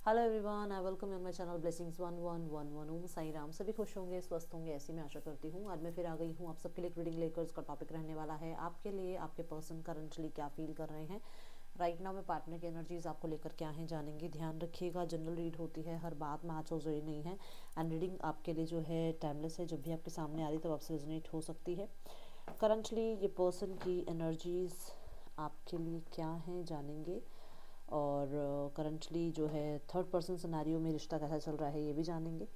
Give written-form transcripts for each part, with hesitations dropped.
Hello everyone, I welcome you my channel blessings 1111। ओम साई राम। सभी खुश होंगे, स्वस्थ होंगे, ऐसी मैं आशा करती हूँ। आज मैं फिर आ गई हूँ आप सबके लिए रीडिंग लेकर। उसका टॉपिक रहने वाला है आपके लिए आपके पर्सन करंटली क्या फील कर रहे हैं राइट नाउ। मैं पार्टनर की एनर्जीज आपको लेकर क्या है जानेंगे। ध्यान रखिएगा, जनरल रीड होती है, हर बात मैच हो रही नहीं है। एंड रीडिंग आपके लिए जो है टाइमलेस है, जब भी आपके सामने आ रही तब आपसे रेजोनेट हो सकती है। करंटली ये पर्सन की एनर्जीज आपके लिए क्या हैं जानेंगे। और करंटली जो है थर्ड पर्सन सिनेरियो में रिश्ता कैसा चल रहा है ये भी जानेंगे।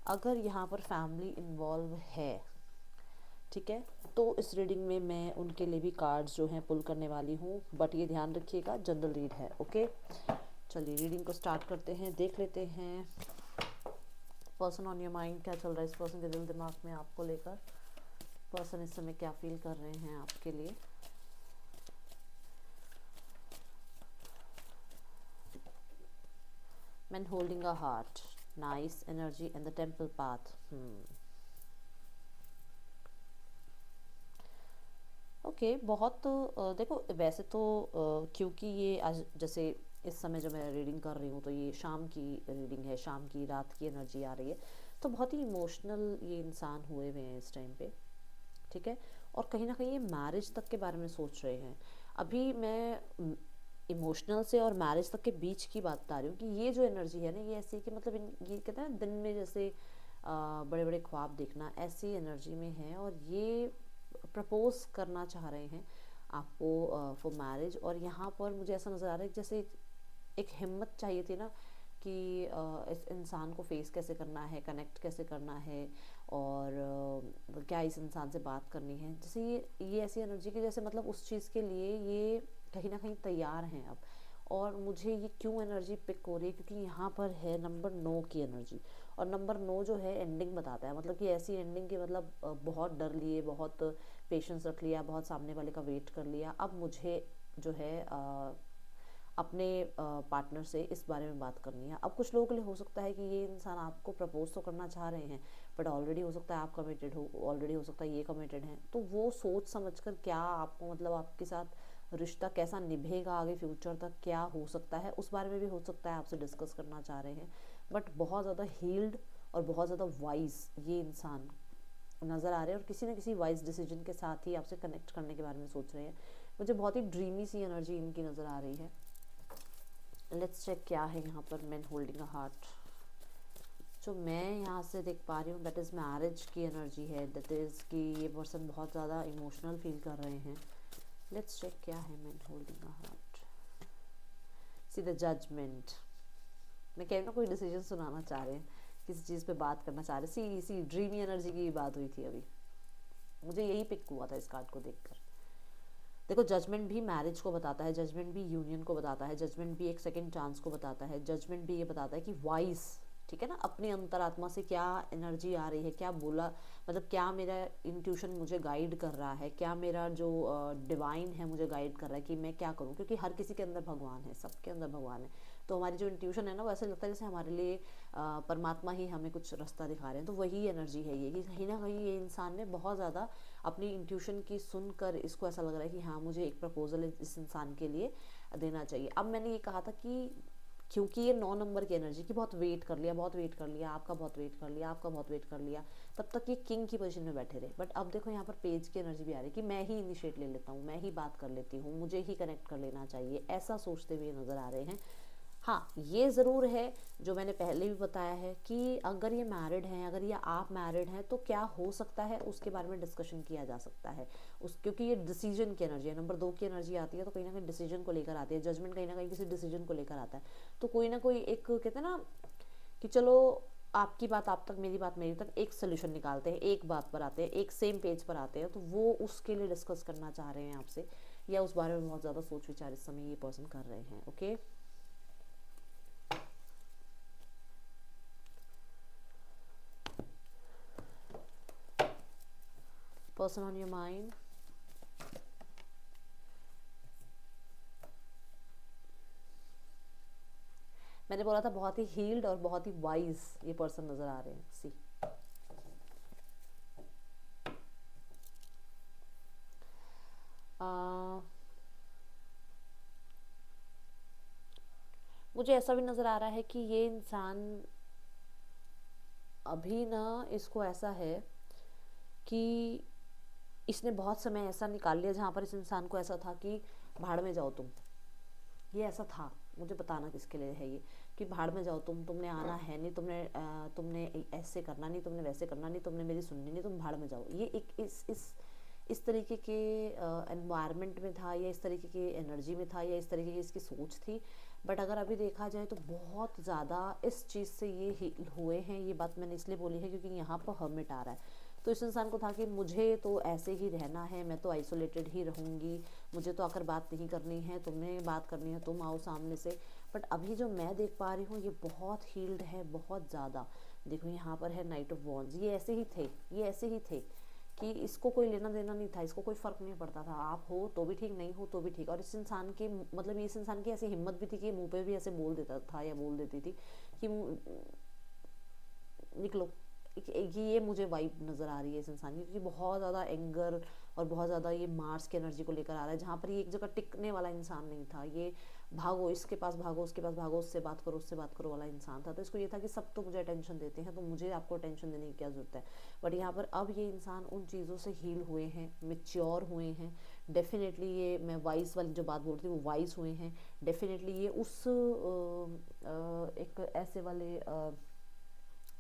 अगर यहाँ पर फैमिली इन्वॉल्व है, ठीक है, तो इस रीडिंग में मैं उनके लिए भी कार्ड्स जो हैं पुल करने वाली हूँ। बट ये ध्यान रखिएगा, जनरल रीड है। ओके, चलिए रीडिंग को स्टार्ट करते हैं। देख लेते हैं पर्सन ऑन योर माइंड क्या चल रहा है इस पर्सन के दिल दिमाग में आपको लेकर। पर्सन इस समय क्या फील कर रहे हैं आपके लिए। Man holding a heart, nice energy in the temple path. Okay, बहुत देखो वैसे तो क्योंकि ये आज जैसे इस समय जो मैं रीडिंग कर रही हूँ तो ये शाम की रीडिंग है, शाम की रात की एनर्जी आ रही है। तो बहुत ही इमोशनल ये इंसान हुए हुए हैं इस टाइम पे, ठीक है। और कहीं ना कहीं ये मैरिज तक के बारे में सोच रहे हैं। अभी मैं इमोशनल से और मैरिज तक के बीच की बात बता रही हूँ कि ये जो एनर्जी है ना, ये ऐसी कि मतलब ये कहते हैं दिन में जैसे बड़े बड़े ख्वाब देखना, ऐसी एनर्जी में है। और ये प्रपोज करना चाह रहे हैं आपको फॉर मैरिज। और यहाँ पर मुझे ऐसा नज़र आ रहा है जैसे एक हिम्मत चाहिए थी ना कि इस इंसान को फेस कैसे करना है, कनेक्ट कैसे करना है, और क्या इस इंसान से बात करनी है। जैसे ये ऐसी एनर्जी की जैसे मतलब उस चीज़ के लिए ये कहीं ना कहीं तैयार हैं अब। और मुझे ये क्यों एनर्जी पिक हो रही है, क्योंकि यहाँ पर है नंबर 9 की एनर्जी। और नंबर 9 जो है एंडिंग बताता है, मतलब कि ऐसी एंडिंग की मतलब बहुत डर लिए, बहुत पेशेंस रख लिया, बहुत सामने वाले का वेट कर लिया। अब मुझे जो है अपने पार्टनर से इस बारे में बात करनी है। अब कुछ लोगों के लिए हो सकता है कि ये इंसान आपको प्रपोज तो करना चाह रहे हैं, बट ऑलरेडी हो सकता है आप कमिटेड हो, ऑलरेडी हो सकता है ये कमिटेड हैं। तो वो सोच समझ कर क्या आपको मतलब आपके साथ रिश्ता कैसा निभेगा आगे फ्यूचर तक, क्या हो सकता है उस बारे में भी हो सकता है आपसे डिस्कस करना चाह रहे हैं। बट बहुत ज़्यादा हील्ड और बहुत ज़्यादा वाइज ये इंसान नज़र आ रहे हैं, और किसी ना किसी वाइज डिसीजन के साथ ही आपसे कनेक्ट करने के बारे में सोच रहे हैं। मुझे बहुत ही ड्रीमी सी एनर्जी इनकी नज़र आ रही है। लेट्स चेक क्या है यहाँ पर। मैन होल्डिंग अ हार्ट, जो मैं यहाँ से देख पा रही हूँ दैट इज़ मैरिज की एनर्जी है। दैट इज़ कि ये पर्सन बहुत ज़्यादा इमोशनल फील कर रहे हैं। लेट्स चेक क्या है man holding a heart. See the judgement. मैं कह रही हूँ कोई डिसीजन सुनाना चाह रहे हैं, किसी चीज़ पे बात करना चाह रहे हैं। सी ड्रीमी एनर्जी की बात हुई थी अभी, मुझे यही पिक हुआ था इस कार्ड को देखकर। देखो, जजमेंट भी मैरिज को बताता है, जजमेंट भी यूनियन को बताता है, जजमेंट भी एक सेकंड चांस को बताता है, जजमेंट भी ये बताता है कि वाइज, ठीक है ना, अपनी अंतरात्मा से क्या एनर्जी आ रही है, क्या बोला, मतलब क्या मेरा इंट्यूशन मुझे गाइड कर रहा है, क्या मेरा जो डिवाइन है मुझे गाइड कर रहा है कि मैं क्या करूं। क्योंकि हर किसी के अंदर भगवान है, सबके अंदर भगवान है। तो हमारी जो इंट्यूशन है ना, वो ऐसे लगता है जैसे हमारे लिए परमात्मा ही हमें कुछ रास्ता दिखा रहे हैं। तो वही एनर्जी है ये कि कहीं ना कहीं ये इंसान ने बहुत ज़्यादा अपनी इंट्यूशन की सुनकर इसको ऐसा लग रहा है कि हाँ, मुझे एक प्रपोजल इस इंसान के लिए देना चाहिए। अब मैंने ये कहा था कि क्योंकि ये 9 नंबर की एनर्जी की बहुत वेट कर लिया, बहुत वेट कर लिया, आपका बहुत वेट कर लिया, आपका बहुत वेट कर लिया, तब तक ये किंग की पोजीशन में बैठे रहे। बट अब देखो यहाँ पर पेज की एनर्जी भी आ रही है कि मैं ही इनिशिएट ले लेता हूँ, मैं ही बात कर लेती हूँ, मुझे ही कनेक्ट कर लेना चाहिए, ऐसा सोचते हुए नज़र आ रहे हैं। हाँ, ये ज़रूर है जो मैंने पहले भी बताया है कि अगर ये मैरिड हैं, अगर ये आप मैरिड हैं, तो क्या हो सकता है उसके बारे में डिस्कशन किया जा सकता है उस, क्योंकि ये डिसीजन की एनर्जी है। नंबर 2 की एनर्जी आती है तो कहीं ना कहीं डिसीजन को लेकर आती है, जजमेंट कहीं ना कहीं किसी डिसीजन को लेकर आता है। तो कोई ना कोई एक कहते हैं ना कि चलो आपकी बात आप तक, मेरी बात मेरी तक, एक सोल्यूशन निकालते हैं, एक बात पर आते हैं, एक सेम पेज पर आते हैं। तो वो उसके लिए डिस्कस करना चाह रहे हैं आपसे, या उस बारे में बहुत ज़्यादा सोच विचार इस समय ये पर्सन कर रहे हैं। Okay, person on your mind, मैंने बोला था बहुत ही हील्ड और बहुत ही वाइज ये पर्सन नजर आ रहे हैं। सी, मुझे ऐसा भी नज़र आ रहा है कि ये इंसान अभी ना, इसको ऐसा है कि इसने बहुत समय ऐसा निकाल लिया जहाँ पर इस इंसान को ऐसा था कि भाड़ में जाओ तुम, ये ऐसा था, मुझे बताना किसके लिए है ये, कि भाड़ में जाओ तुमने आना है नहीं, तुमने ऐसे करना नहीं, तुमने वैसे करना नहीं, तुमने मेरी सुननी नहीं, तुम भाड़ में जाओ। ये एक इस तरीके के एनवायरनमेंट में था, या इस तरीके की एनर्जी में था, या इस तरीके की इसकी सोच थी। बट अगर अभी देखा जाए तो बहुत ज़्यादा इस चीज़ से ये हील हुए हैं। ये बात मैंने इसलिए बोली है क्योंकि यहाँ पर हर्मिट आ रहा है। तो इस इंसान को था कि मुझे तो ऐसे ही रहना है, मैं तो आइसोलेटेड ही रहूँगी, मुझे तो आकर बात नहीं करनी है, तुम्हें बात करनी है तुम आओ सामने से। बट अभी जो मैं देख पा रही हूँ ये बहुत हील्ड है, बहुत ज़्यादा। देखो यहाँ पर है नाइट ऑफ वॉन्ड्स, ये ऐसे ही थे, ये ऐसे ही थे कि इसको कोई लेना देना नहीं था, इसको कोई फ़र्क नहीं पड़ता था, आप हो तो भी ठीक, नहीं हो तो भी ठीक। और इस इंसान के मतलब इस इंसान की ऐसी हिम्मत भी थी कि मुंह पे भी ऐसे बोल देता था या बोल देती थी कि निकलो। कि ये मुझे वाइब नज़र आ रही है इस इंसान की, क्योंकि बहुत ज़्यादा एंगर और बहुत ज़्यादा ये मार्स की एनर्जी को लेकर आ रहा है, जहाँ पर ये एक जगह टिकने वाला इंसान नहीं था। ये भागो, इसके पास भागो, उसके पास भागो, उससे बात करो, उससे बात करो वाला इंसान था। तो इसको ये था कि सब तो मुझे अटेंशन देते हैं, तो मुझे आपको अटेंशन देने की क्या ज़रूरत है। बट यहाँ पर अब ये इंसान उन चीज़ों से हील हुए हैं, मेच्योर हुए हैं। डेफिनेटली ये, मैं वाइस वाली जो बात बोल रही थी वो वाइस हुए हैं। डेफिनेटली ये उस एक ऐसे वाले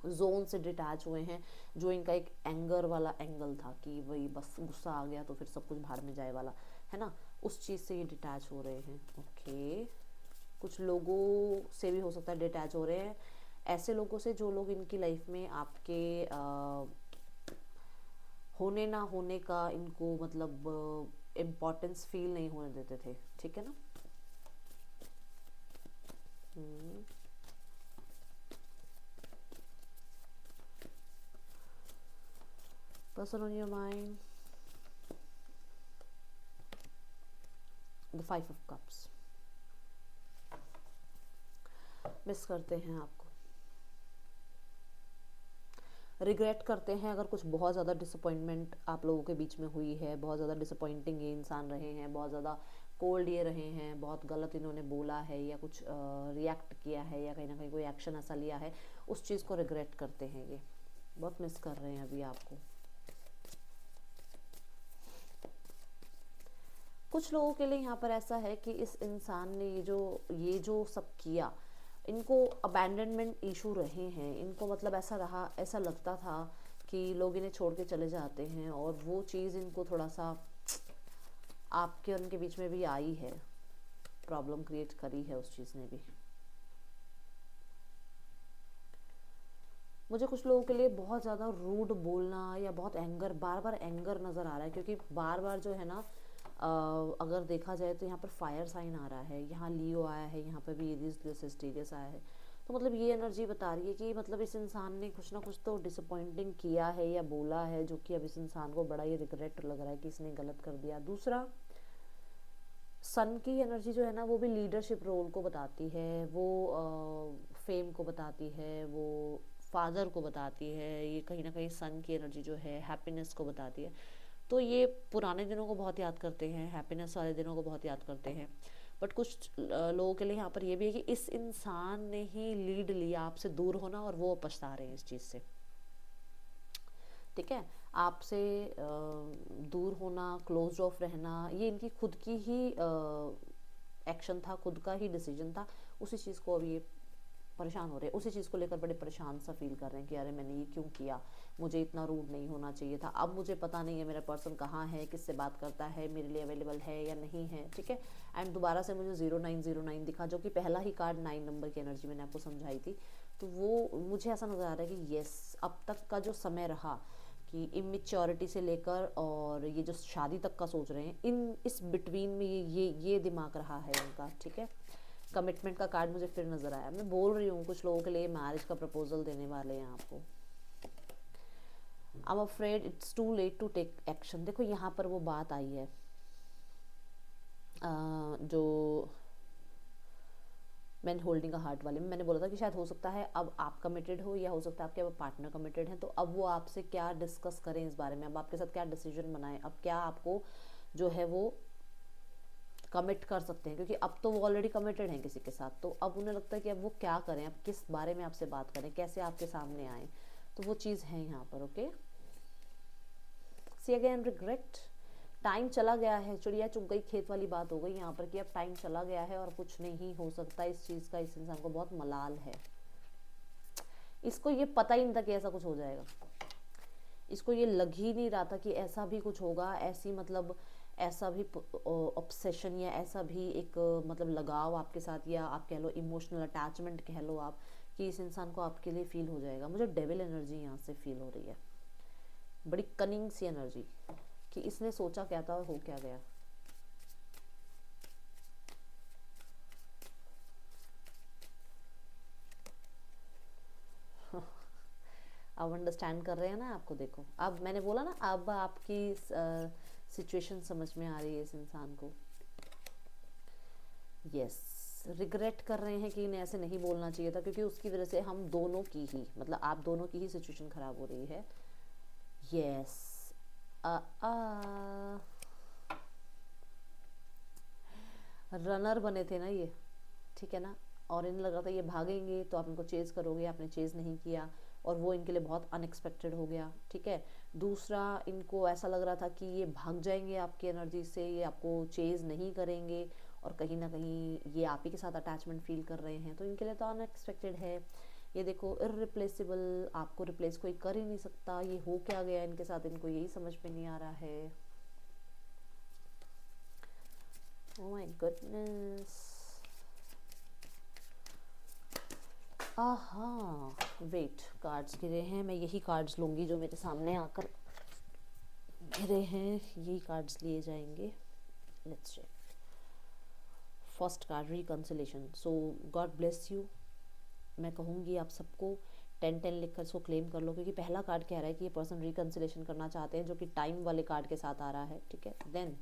जोन से डिटैच हुए हैं जो इनका एक एंगर वाला एंगल था, कि वही बस गुस्सा आ गया तो फिर सब कुछ भाड़ में जाए वाला, है ना। उस चीज़ से ये डिटैच हो रहे हैं। ओके, कुछ लोगों से भी हो सकता है डिटैच हो रहे हैं, ऐसे लोगों से जो लोग इनकी लाइफ में आपके होने ना होने का इनको मतलब इम्पोर्टेंस फील नहीं होने देते थे, ठीक है ना। Person on your mind, the 5 of cups, miss करते हैं आपको, रिग्रेट करते हैं अगर कुछ बहुत ज़्यादा डिसअपॉइंटमेंट आप लोगों के बीच में हुई है, बहुत ज़्यादा डिसअपॉइंटिंग ये इंसान रहे हैं, बहुत ज़्यादा कोल्ड ये रहे हैं, बहुत गलत इन्होंने बोला है या कुछ रिएक्ट किया है या कहीं ना कहीं कोई एक्शन ऐसा लिया है, उस चीज़ को रिग्रेट करते हैं। ये बहुत मिस कर रहे हैं अभी आपको। कुछ लोगों के लिए यहाँ पर ऐसा है कि इस इंसान ने ये जो सब किया, इनको अबैंडनमेंट इशू रहे हैं, इनको मतलब ऐसा रहा, ऐसा लगता था कि लोग इन्हें छोड़ के चले जाते हैं, और वो चीज़ इनको थोड़ा सा आपके और उनके बीच में भी आई है, प्रॉब्लम क्रिएट करी है उस चीज़ ने भी। मुझे कुछ लोगों के लिए बहुत ज़्यादा रूड बोलना या बहुत एंगर, बार बार एंगर नज़र आ रहा है, क्योंकि बार बार जो है ना अगर देखा जाए तो यहाँ पर फायर साइन आ रहा है, यहाँ लियो आया है, यहाँ पर भी एरीज सेजिटेरियस आया है। तो मतलब ये एनर्जी बता रही है कि मतलब इस इंसान ने कुछ ना कुछ तो डिसअपॉइंटिंग किया है या बोला है, जो कि अब इस इंसान को बड़ा ही रिग्रेट लग रहा है कि इसने गलत कर दिया। दूसरा, सन की एनर्जी जो है ना वो भी लीडरशिप रोल को बताती है, वो फेम को बताती है, वो फादर को बताती है, ये कहीं ना कहीं सन की एनर्जी जो है हैप्पीनेस को बताती है। तो ये पुराने दिनों को बहुत याद करते हैं, हैप्पीनेस वाले दिनों को बहुत याद करते हैं। बट कुछ लोगों के लिए यहाँ पर ये भी है कि इस इंसान ने ही लीड लिया आपसे दूर होना, और वो पछता रहे हैं इस चीज़ से, ठीक है। आपसे दूर होना, क्लोज ऑफ रहना, ये इनकी खुद की ही एक्शन था, खुद का ही डिसीजन था। उसी चीज़ को अब ये परेशान हो रहे हैं, उसी चीज़ को लेकर बड़े परेशान सा फील कर रहे हैं कि अरे मैंने ये क्यों किया, मुझे इतना रूड नहीं होना चाहिए था, अब मुझे पता नहीं है मेरा पर्सन कहाँ है, किससे बात करता है, मेरे लिए अवेलेबल है या नहीं है, ठीक है। एंड दोबारा से मुझे 0909 दिखा, जो कि पहला ही कार्ड 9 नंबर की एनर्जी मैंने आपको समझाई थी। तो वो मुझे ऐसा नज़र आ रहा है कि येस, अब तक का जो समय रहा कि इमेच्योरिटी से लेकर और ये जो शादी तक का सोच रहे हैं, इस बिटवीन में ये दिमाग रहा है इनका, ठीक है। कमिटमेंट का कार्ड मुझे फिर नज़र आया। मैं बोल रही हूँ कुछ लोगों के लिए मैरिज का प्रपोजल देने वाले हैं आपको। I am afraid it's too late to take action. देखो यहाँ पर वो बात आई है जो मैन होल्डिंग अ हार्ट वाले में मैंने बोला था कि शायद हो सकता है अब आप कमिटेड हो, या हो सकता है आपके पार्टनर कमिटेड है। तो अब वो आपसे क्या डिस्कस करें इस बारे में, अब आपके साथ क्या डिसीजन बनाएं, अब क्या आपको जो है वो कमिट कर सकते हैं, क्योंकि अब तो वो ऑलरेडी कमिटेड हैं किसी के साथ, तो अब उन्हें लगता है कि अब वो क्या करें, अब किस बारे में आपसे बात करें, कैसे आपके सामने आए, तो वो चीज़ है यहाँ पर। Okay, see again regret, time चला गया है, चिड़िया चुग गई खेत वाली बात हो गई यहाँ पर कि अब टाइम चला गया है और कुछ नहीं हो सकता इस चीज़ का, इस इंसान को बहुत मलाल है, इसको ये पता ही नहीं था कि ऐसा कुछ हो जाएगा, इसको ये लग ही नहीं रहा था कि ऐसा भी कुछ होगा, ऐसी मतलब ऐसा भी ऑब्सेशन या ऐसा भी एक मतलब लगाव आपके साथ, या आप कह लो इमोशनल अटैचमेंट कह लो आप, कि इस इंसान को आपके लिए फील हो जाएगा। मुझे डेविल एनर्जी यहाँ से फील हो रही है, बड़ी कनिंग सी एनर्जी, कि इसने सोचा क्या था और हो क्या गया। अब अंडरस्टैंड कर रहे हैं ना आपको, देखो अब मैंने बोला ना, अब आपकी सिचुएशन समझ में आ रही है इस इंसान को। यस, रिग्रेट कर रहे हैं कि इन्हें ऐसे नहीं बोलना चाहिए था, क्योंकि उसकी वजह से हम दोनों की ही, मतलब आप दोनों की ही सिचुएशन खराब हो रही है। यस, रनर बने थे ना ये, ठीक है ना, और इन्हें लगा था ये भागेंगे तो आप इनको चेज करोगे, आपने चेज नहीं किया और वो इनके लिए बहुत अनएक्सपेक्टेड हो गया, ठीक है। दूसरा, इनको ऐसा लग रहा था कि ये भाग जाएंगे आपकी एनर्जी से, ये आपको चेज नहीं करेंगे, और कहीं ना कहीं ये आप ही के साथ अटैचमेंट फील कर रहे हैं, तो इनके लिए तो अनएक्सपेक्टेड है। ये देखो, इररिप्लेसेबल, आपको रिप्लेस कोई कर ही नहीं सकता, ये हो क्या गया इनके साथ, इनको यही समझ में नहीं आ रहा है। ओह माय गुडनेस, आहा, वेट, कार्ड्स गिरे हैं, मैं यही कार्ड्स लूँगी जो मेरे सामने आकर गिरे हैं, यही कार्ड्स लिए जाएंगे। Let's check. First card, reconciliation. So God bless you, मैं कहूँगी आप सबको 10-10 लिख कर इसको क्लेम कर लो, क्योंकि पहला कार्ड कह रहा है कि ये पर्सन रिकंसिलेशन करना चाहते हैं, जो कि टाइम वाले कार्ड के साथ आ रहा है, ठीक है। देन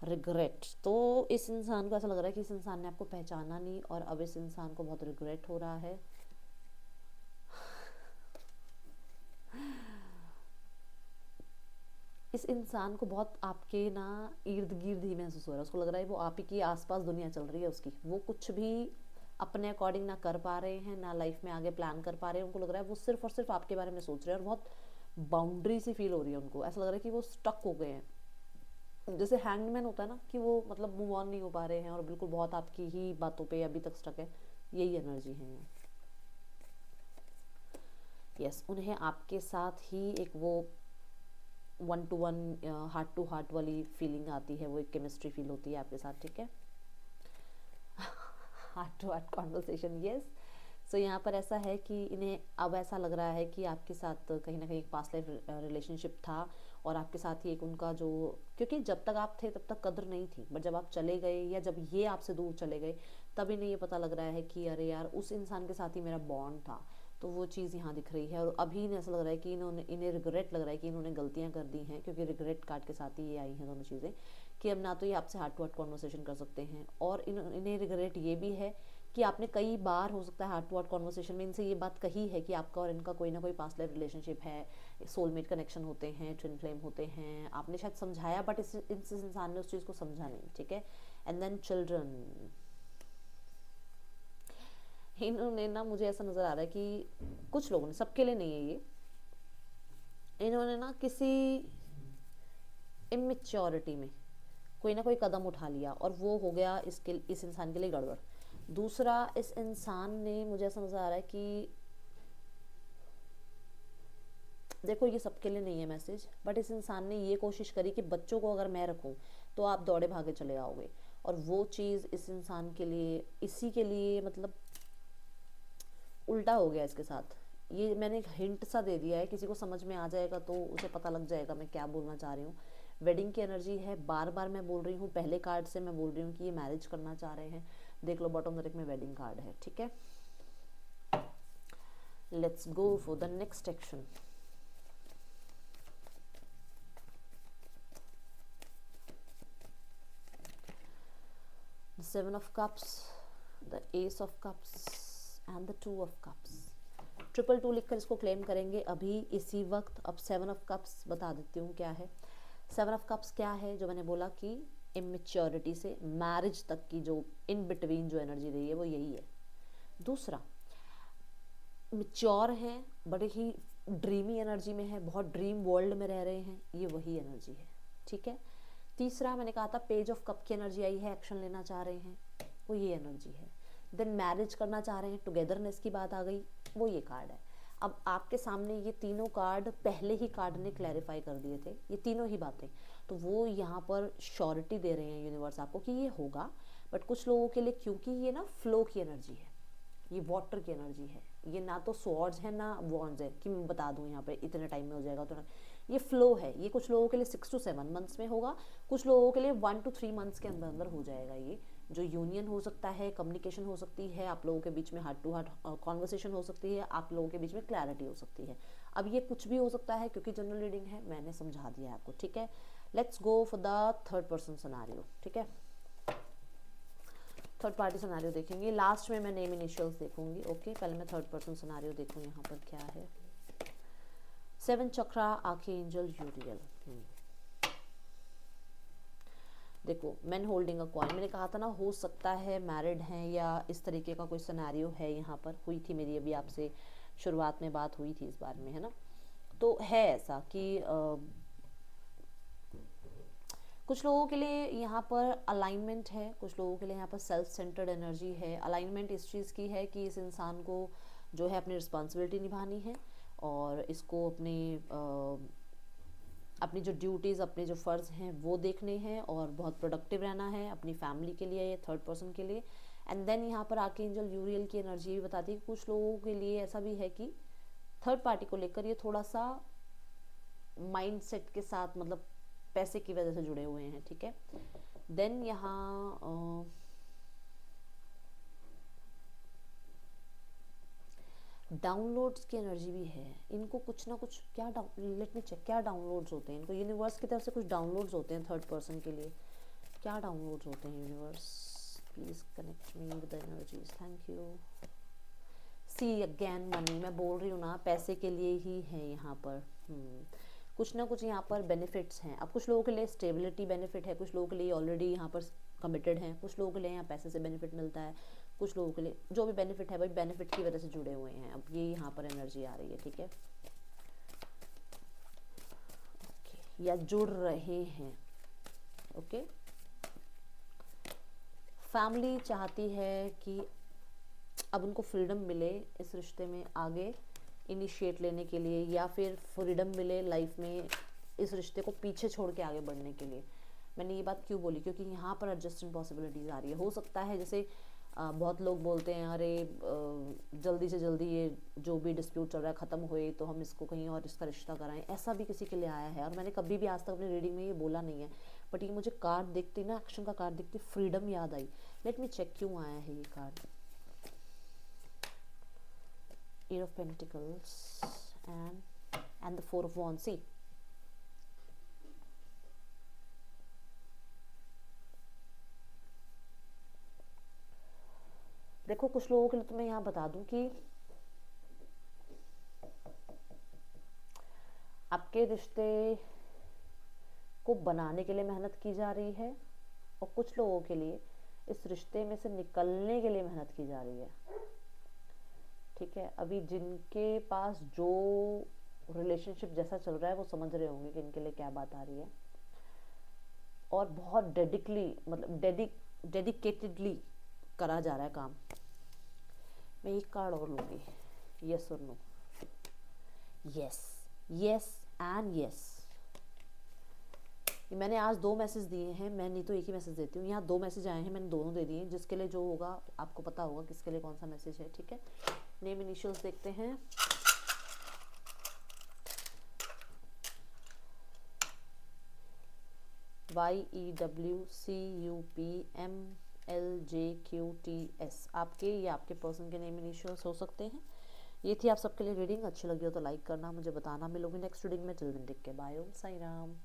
रिग्रेट, तो इस इंसान को ऐसा लग रहा है कि इस इंसान ने आपको पहचाना नहीं और अब इस इंसान को बहुत रिग्रेट हो रहा है। इस इंसान को बहुत आपके ना इर्द गिर्द ही महसूस हो रहा है, उसको लग रहा है वो आप ही की आसपास दुनिया चल रही है उसकी, वो कुछ भी अपने अकॉर्डिंग ना कर पा रहे हैं, ना लाइफ में आगे प्लान कर पा रहे हैं, उनको लग रहा है वो सिर्फ और सिर्फ आपके बारे में सोच रहे हैं, और बहुत बाउंड्री सी फील हो रही है उनको, ऐसा लग रहा है कि वो स्टक हो गए हैं, जैसे हैंगमैन होता है ना, कि वो मतलब मूव ऑन नहीं हो पा रहे हैं और बिल्कुल बहुत आपकी ही बातों पे अभी तक स्टक है, यही एनर्जी है। यस, उन्हें आपके साथ ही एक वो 1-to-1 हार्ट टू हार्ट वाली फीलिंग आती है, वो एक केमिस्ट्री फील होती है आपके साथ, ठीक है। Heart to heart conversation, yes. So यहाँ पर ऐसा है कि इन्हें अब ऐसा लग रहा है कि आपके साथ कहीं ना कहीं एक पास्ट लाइफ रिलेशनशिप था, और आपके साथ ही एक उनका जो, क्योंकि जब तक आप थे तब तक कदर नहीं थी, बट जब आप चले गए या जब ये आपसे दूर चले गए, तब इन्हें ये पता लग रहा है कि अरे यार, उस इंसान के साथ ही मेरा बॉन्ड था, तो वो चीज़ यहाँ दिख रही है। और अभी इन्हें ऐसा लग रहा है कि इन्हें रिग्रेट लग रहा है कि इन्होंने गलतियाँ कर दी हैं, क्योंकि रिग्रेट कार्ड के साथ ही ये आई हैं दोनों चीज़ें, कि अब ना तो ये आपसे हार्ट टू हार्ट कॉन्वर्सेशन कर सकते हैं, और इन्हें रिग्रेट ये भी है कि आपने कई बार, हो सकता है हार्ट टू हार्ट कॉन्वर्सेशन में इनसे ये बात कही है कि आपका और इनका कोई ना कोई पास्ट लाइफ रिलेशनशिप है, सोलमेट कनेक्शन होते हैं, ट्विन फ्लेम होते हैं, आपने शायद समझाया, बट इस इंसान ने उस चीज़ को समझा नहीं, ठीक है। एंड देन चिल्ड्रन, इन्होंने ना, मुझे ऐसा नज़र आ रहा है कि कुछ लोगों ने, सबके लिए नहीं है ये, इन्होंने ना किसी इमेच्योरिटी में कोई ना कोई कदम उठा लिया, और वो हो गया इस इंसान के लिए गड़बड़। दूसरा, इस इंसान ने, मुझे ऐसा नज़र आ रहा है कि देखो, ये सबके लिए नहीं है मैसेज, बट इस इंसान ने ये कोशिश करी कि बच्चों को अगर मैं रखूं तो आप दौड़े भागे चले आओगे, और वो चीज़ इस इंसान के लिए, इसी के लिए मतलब उल्टा हो गया इसके साथ। ये मैंने एक हिंट सा दे दिया है, किसी को समझ में आ जाएगा तो उसे पता लग जाएगा मैं क्या बोलना चाह रही हूँ। वेडिंग की एनर्जी है, बार बार मैं बोल रही हूँ, पहले कार्ड से मैं बोल रही हूँ कि ये मैरिज करना चाह रहे हैं, देख लो बॉटम डेक में वेडिंग कार्ड है, ठीक है। Let's go for the next action. The 7 of Cups, the Ace of Cups and the 2 of Cups। 222 लिखकर इसको क्लेम करेंगे अभी इसी वक्त। अब 7 of Cups बता देती हूँ क्या है। 7 of Cups क्या है, जो मैंने बोला कि इमेच्योरिटी से मैरिज तक की जो इन बिटवीन जो एनर्जी रही है वो यही है। दूसरा, मैच्योर हैं, बड़े ही ड्रीमी एनर्जी में है, बहुत ड्रीम वर्ल्ड में रह रहे हैं, ये वही एनर्जी है, ठीक है। तीसरा मैंने कहा था पेज ऑफ कप की एनर्जी आई है, एक्शन लेना चाह रहे हैं, वो ये एनर्जी है। देन मैरिज करना चाह रहे हैं, टुगेदरनेस की बात आ गई, वो ये कार्ड है। अब आपके सामने ये तीनों कार्ड पहले ही कार्ड ने क्लैरिफाई कर दिए थे, ये तीनों ही बातें, तो वो यहाँ पर श्योरिटी दे रहे हैं यूनिवर्स आपको कि ये होगा। बट कुछ लोगों के लिए, क्योंकि ये ना फ्लो की एनर्जी है, ये वाटर की एनर्जी है, ये ना तो स्वॉर्ड्स है ना वॉन्ड्स है कि मैं बता दूं यहाँ पे इतने टाइम में हो जाएगा, तो ये फ्लो है। ये कुछ लोगों के लिए 6 to 7 मंथ्स में होगा, कुछ लोगों के लिए 1 to 3 मंथ्स के अंदर अंदर हो जाएगा। ये जो यूनियन हो सकता है, कम्युनिकेशन हो सकती है, आप लोगों के बीच में हार्ट टू हार्ट कॉन्वर्सेशन हो सकती है, आप लोगों के बीच में क्लैरिटी हो सकती है। अब ये कुछ भी हो सकता है क्योंकि जनरल रीडिंग है, मैंने समझा दिया है आपको, ठीक है। Let's go for the third person scenario, ठीक है। थर्ड पार्टी सिनेरियो देखेंगे, लास्ट में मैं नेम इनिशियल्स देखूंगी, ओके। पहले मैं थर्ड पर्सन सिनेरियो देखूँ यहाँ पर क्या है। 7 चक्रा आर्कएंजल यूरियल। देखो, मैन होल्डिंग अ कॉइन, मैंने कहा था ना हो सकता है मैरिड हैं या इस तरीके का कोई सिनेरियो है। यहाँ पर हुई थी मेरी अभी आपसे शुरुआत में बात हुई थी इस बारे में, है ना। तो है ऐसा कि कुछ लोगों के लिए यहाँ पर अलाइनमेंट है, कुछ लोगों के लिए यहाँ पर सेल्फ सेंटर्ड एनर्जी है। अलाइनमेंट इस चीज़ की है कि इस इंसान को जो है अपनी रिस्पॉन्सिबिलिटी निभानी है और इसको अपनी जो ड्यूटीज़, अपने जो फ़र्ज़ हैं वो देखने हैं और बहुत प्रोडक्टिव रहना है अपनी फैमिली के लिए या थर्ड पर्सन के लिए। एंड देन यहाँ पर आर्कएंजल यूरियल की एनर्जी भी बताती है कि कुछ लोगों के लिए ऐसा भी है कि थर्ड पार्टी को लेकर ये थोड़ा सा माइंड सेट के साथ, मतलब पैसे की वजह से जुड़े हुए हैं, ठीक है। देन यहाँ डाउनलोड्स की एनर्जी भी है। इनको कुछ ना कुछ क्या लेट मी चेक, क्या डाउनलोड्स होते हैं इनको, यूनिवर्स की तरफ से कुछ डाउनलोड्स होते हैं थर्ड पर्सन के लिए। क्या डाउनलोड्स होते हैं universe, please connect me with the energies, thank you. See again money, मैं बोल रही हूँ ना पैसे के लिए ही है यहाँ पर। कुछ ना कुछ यहाँ पर बेनिफिट्स हैं। अब कुछ लोगों के लिए स्टेबिलिटी बेनिफिट है, कुछ लोगों के लिए ऑलरेडी यहाँ पर कमिटेड हैं, कुछ लोगों के लिए यहाँ पैसे से बेनिफिट मिलता है, कुछ लोगों के लिए जो भी बेनिफिट है भाई बेनिफिट की वजह से जुड़े हुए हैं। अब ये यहाँ पर एनर्जी आ रही है, ठीक है, ओके, या जुड़ रहे हैं, ओके। फैमिली चाहती है कि अब उनको फ्रीडम मिले इस रिश्ते में आगे इनिशिएट लेने के लिए, या फिर फ्रीडम मिले लाइफ में इस रिश्ते को पीछे छोड़ के आगे बढ़ने के लिए। मैंने ये बात क्यों बोली, क्योंकि यहाँ पर एडजस्टिंग पॉसिबिलिटीज़ आ रही है। हो सकता है जैसे बहुत लोग बोलते हैं अरे जल्दी से जल्दी ये जो भी डिस्प्यूट चल रहा है ख़त्म होए तो हम इसको कहीं और इसका रिश्ता कराएं, ऐसा भी किसी के लिए आया है। और मैंने कभी भी आज तक अपनी रीडिंग में ये बोला नहीं है, बट ये मुझे कार्ड देखते ना, एक्शन का कार्ड देखते फ्रीडम याद आई। लेट मी चेक क्यों आया है ये card. Eight of Pentacles and the Four of Wands. See, देखो कुछ लोगों के लिए तो मैं यहाँ बता दूं कि आपके रिश्ते को बनाने के लिए मेहनत की जा रही है और कुछ लोगों के लिए इस रिश्ते में से निकलने के लिए मेहनत की जा रही है, ठीक है। अभी जिनके पास जो रिलेशनशिप जैसा चल रहा है वो समझ रहे होंगे कि इनके लिए क्या बात आ रही है, और बहुत डेडिकेटेडली करा जा रहा है काम। मैं एक कार्ड और लूँगी, यस और no, yes yes and yes. मैंने आज 2 मैसेज दिए हैं, मैं नहीं तो एक ही मैसेज देती हूँ। यहाँ 2 मैसेज आए हैं, मैंने दोनों दे दिए। जिसके लिए जो होगा आपको पता होगा किसके लिए कौन सा मैसेज है, ठीक है। नेम इनिशियल्स देखते हैं। YEWCUPMLJQTS आपके या आपके पर्सन के नेम इनिशियल्स हो सकते हैं। ये थी आप सबके लिए रीडिंग। अच्छी लगी हो तो लाइक करना, मुझे बताना। मिलूंगी नेक्स्ट रीडिंग में। Till then take care, bye, Om Sai Ram.